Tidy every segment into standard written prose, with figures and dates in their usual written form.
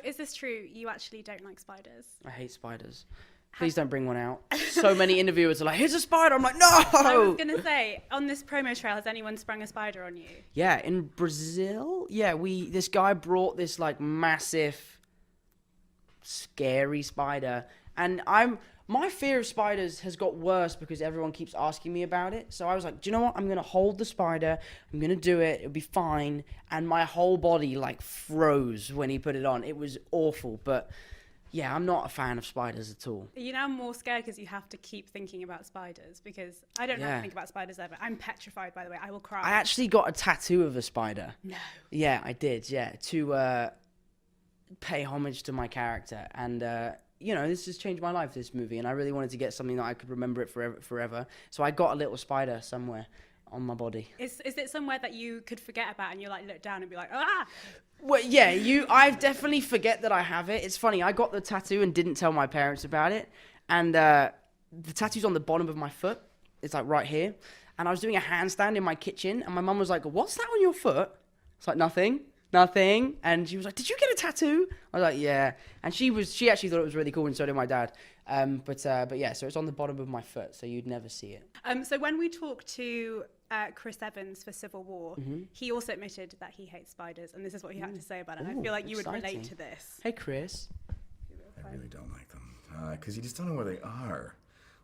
is this true? You actually don't like spiders? I hate spiders. Please don't bring one out. So many interviewers are like, here's a spider. I'm like, no! I was going to say, on this promo trail, has anyone sprung a spider on you? Yeah, in Brazil, this guy brought this like massive, scary spider. And my fear of spiders has got worse because everyone keeps asking me about it. So I was like, do you know what? I'm going to hold the spider. I'm going to do it. It'll be fine. And my whole body like froze when he put it on. It was awful, but... Yeah, I'm not a fan of spiders at all. Are you now more scared because you have to keep thinking about spiders? Because I don't have to think about spiders ever. I'm petrified, by the way. I will cry. I actually got a tattoo of a spider. No. Yeah, I did, to pay homage to my character. And, this has changed my life, this movie. And I really wanted to get something that I could remember it forever. So I got a little spider somewhere on my body. Is it somewhere that you could forget about and you like look down and be like, ah? Well, yeah, I definitely forget that I have it. It's funny, I got the tattoo and didn't tell my parents about it. And the tattoo's on the bottom of my foot. It's like right here. And I was doing a handstand in my kitchen and my mum was like, what's that on your foot? It's like, nothing. And she was like, did you get a tattoo? I was like, yeah. And she actually thought it was really cool and so did my dad. But yeah, so it's on the bottom of my foot, so you'd never see it. So when we talked to Chris Evans for Civil War, he also admitted that he hates spiders, and this is what he had to say about it. And I feel like you would relate to this. Hey, Chris. I really don't like them, because you just don't know where they are.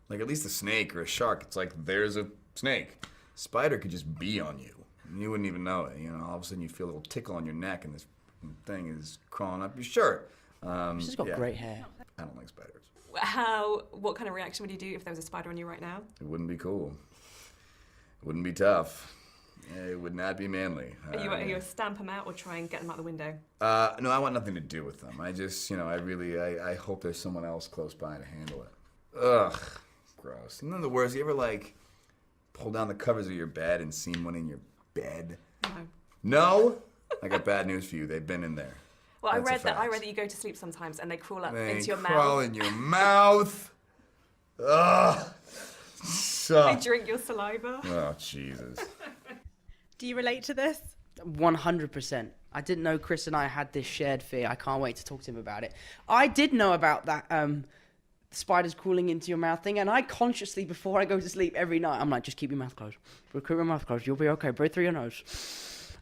Like, at least a snake or a shark, it's like, there's a snake. Spider could just be on you, and you wouldn't even know it. All of a sudden you feel a little tickle on your neck, and this thing is crawling up your shirt. She's just got great hair. I don't like spiders. What kind of reaction would you do if there was a spider on you right now? It wouldn't be cool. It wouldn't be tough. It would not be manly. Are you a stamp them out or try and get them out the window? No, I want nothing to do with them. I just, I hope there's someone else close by to handle it. Ugh, gross. The worst, you ever, pull down the covers of your bed and seen one in your bed? No? I got bad news for you. They've been in there. Well, I read that you go to sleep sometimes and they crawl up into your mouth. They crawl in your mouth. Ugh. They drink your saliva. Oh, Jesus. Do you relate to this? 100%. I didn't know Chris and I had this shared fear. I can't wait to talk to him about it. I did know about that spiders crawling into your mouth thing, and I consciously, before I go to sleep every night, I'm like, just keep your mouth closed. Keep your mouth closed. You'll be okay. Breathe through your nose.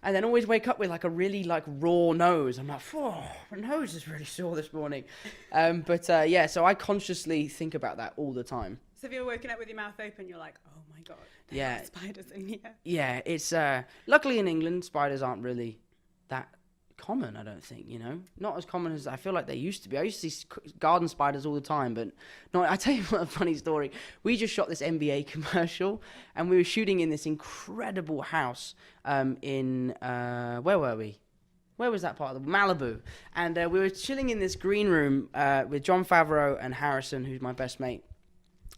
And then always wake up with a really raw nose. I'm like, oh, my nose is really sore this morning. Yeah, so I consciously think about that all the time. So if you're waking up with your mouth open, you're like, oh my God, there are spiders in here. Yeah, it's, luckily in England, spiders aren't really that common, I don't think, Not as common as I feel like they used to be. I used to see garden spiders all the time, but no, I tell you what, a funny story. We just shot this NBA commercial, and we were shooting in this incredible house in, where were we? Where was that part of Malibu? And we were chilling in this green room with Jon Favreau and Harrison, who's my best mate,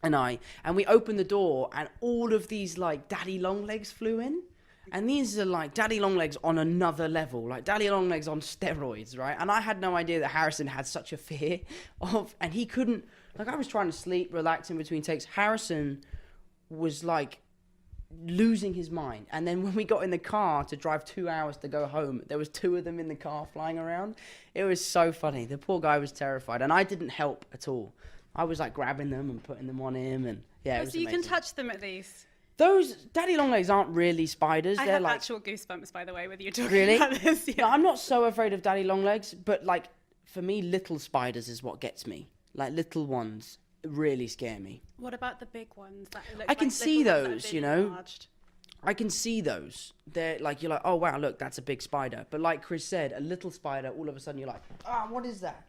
and we opened the door, and all of these daddy long legs flew in. And these are daddy long legs on another level, daddy long legs on steroids, right? And I had no idea that Harrison had such a fear of, and he couldn't, I was trying to sleep, relax in between takes. Harrison was losing his mind. And then when we got in the car to drive 2 hours to go home, there was 2 of them in the car flying around. It was so funny. The poor guy was terrified, and I didn't help at all. I was grabbing them and putting them on him, and yeah, it was so you amazing. can touch them at least. Those daddy long legs aren't really spiders. I They're have actual goosebumps, by the way, with you talking really? about this. Yeah. No, I'm not so afraid of daddy long legs, but for me, little spiders is what gets me. Little ones really scare me. What about the big ones? That look I can see those, enlarged? I can see those. They're you're like, oh wow, look, that's a big spider. But like Chris said, a little spider, all of a sudden you're like, what is that?